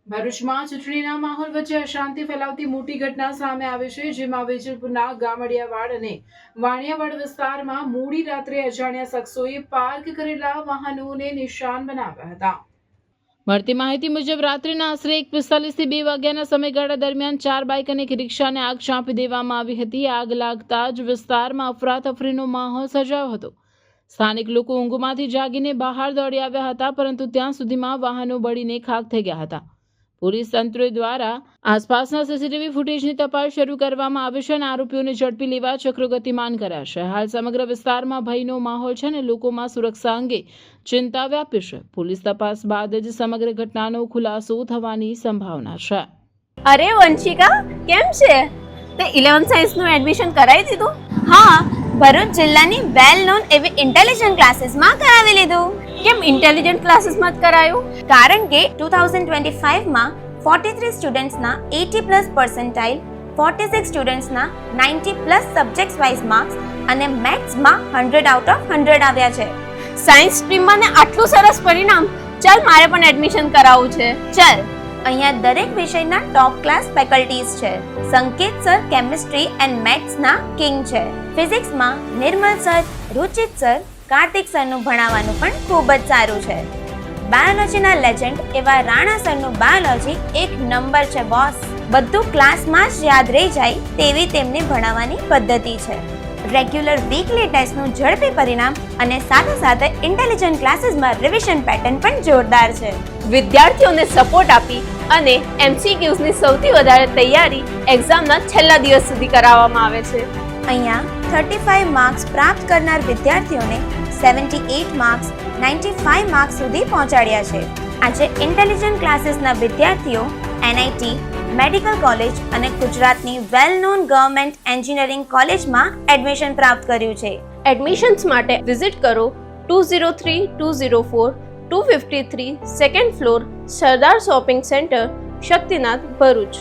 ભરૂચમાં ચૂંટણીના માહોલ વચ્ચે અશાંતિ ફેલાવતી મોટી ઘટના સામે આવી છે, જેમાં વેજલપુરના ગામડિયાવાડ અને વાણિયાવાડ વિસ્તારમાં મોડી રાત્રે અજાણ્યા શખ્સોએ પાર્ક કરેલા વાહનોને નિશાન બનાવ્યા હતા. મળતી માહિતી મુજબ રાત્રિના આશરે 1:45 થી 2 વાગ્યાના સમયગાળા દરમિયાન 4 બાઇક અને એક રિક્ષાને આગ ચાંપી દેવામાં આવી હતી. આગ લાગતા જ વિસ્તારમાં અફરાતફરીનો માહોલ સર્જાયો હતો. સ્થાનિક લોકો ઊંઘમાંથી જાગીને બહાર દોડી આવ્યા હતા, પરંતુ ત્યાં સુધીમાં વાહનો બળીને ખાખ થઈ ગયા હતા. પોલીસ તંત્ર દ્વારા આસપાસના સીસીટીવી ફૂટેજની તપાસ શરૂ કરવામાં આવી છે અને આરોપીઓને ઝડપી લેવા ચક્રો ગતિમાન કર્યા છે. હાલ સમગ્ર વિસ્તારમાં ભયનો માહોલ છે અને લોકોમાં સુરક્ષા અંગે ચિંતા વ્યાપી છે. પોલીસ તપાસ બાદ જ સમગ્ર ઘટનાનો ખુલાસો થવાની સંભાવના છે. અરે વંશિકા, કેમ છે? તે 11th સાયન્સ નું એડમિશન કરાવી દીધું? હા, ભરૂચ જિલ્લાની વેલ નોન એવી ઇન્ટેલિજન્ટ ક્લાસીસમાં કરાવી લીધું. કેમ ઇન્ટેલિજન્ટ ક્લાસીસમાં જ કરાયું? કારણ કે 2025 માં 43 સ્ટુડન્ટ્સના 80+ પર્સન્ટાઇલ, 46 સ્ટુડન્ટ્સના 90+ સબ્જેક્ટ્સ વાઇઝ માર્ક્સ અને મેથ્સમાં 100 આઉટ ઓફ 100 આવ્યા છે. સાયન્સ સ્ટ્રીમમાં ને આટલું સરસ પરિણામ! ચાલ, મારે પણ એડમિશન કરાવવું છે. ચાલ, અહીંયા દરેક વિષયના ટોપ ક્લાસ ફેકલ્ટીઝ છે. સંકેત સર કેમિસ્ટ્રી એન્ડ મેથ્સના કિંગ છે. ફિઝિક્સમાં નિર્મલ સર, રુચિત સર, કાર્તિક સરનું ભણાવવાનું પણ ખૂબ જ સારું છે. બાયોલોજીના લેજેન્ડ એવા રાણા સરનું બાયોલોજી એક નંબર છે બોસ. બધું ક્લાસમાં જ યાદ રહી જાય તેવી તેમની ભણાવવાની પદ્ધતિ છે. રેગ્યુલર વીકલી ટેસ્ટનું ઝડપી પરિણામ અને સાથે સાથે ઇન્ટેલિજન્ટ ક્લાસીસમાં રિવિઝન પેટર્ન પણ જોરદાર છે. વિદ્યાર્થીઓને સપોર્ટ આપી અને MCQsની સૌથી વધારે તૈયારી એક્ઝામના છેલ્લા દિવસ સુધી કરાવવામાં આવે છે. અહીંયા 35 માર્ક્સ પ્રાપ્ત કરનાર વિદ્યાર્થીઓને 78 માર્ક્સ, 95 માર્ક્સ સુધી પહોંચાડ્યા છે. આજે ઇન્ટેલિજન્ટ ક્લાસીસના વિદ્યાર્થીઓ NIT, મેડિકલ કોલેજ અને ગુજરાતની વેલ નોન ગવર્મેન્ટ એન્જિનિયરિંગ કોલેજમાં એડમિશન પ્રાપ્ત કર્યું છે. એડમિશન્સ માટે વિઝિટ કરો 203-204-253 સેકન્ડ ફ્લોર, સરદાર શોપિંગ સેન્ટર, શક્તિનાથ, ભરૂચ.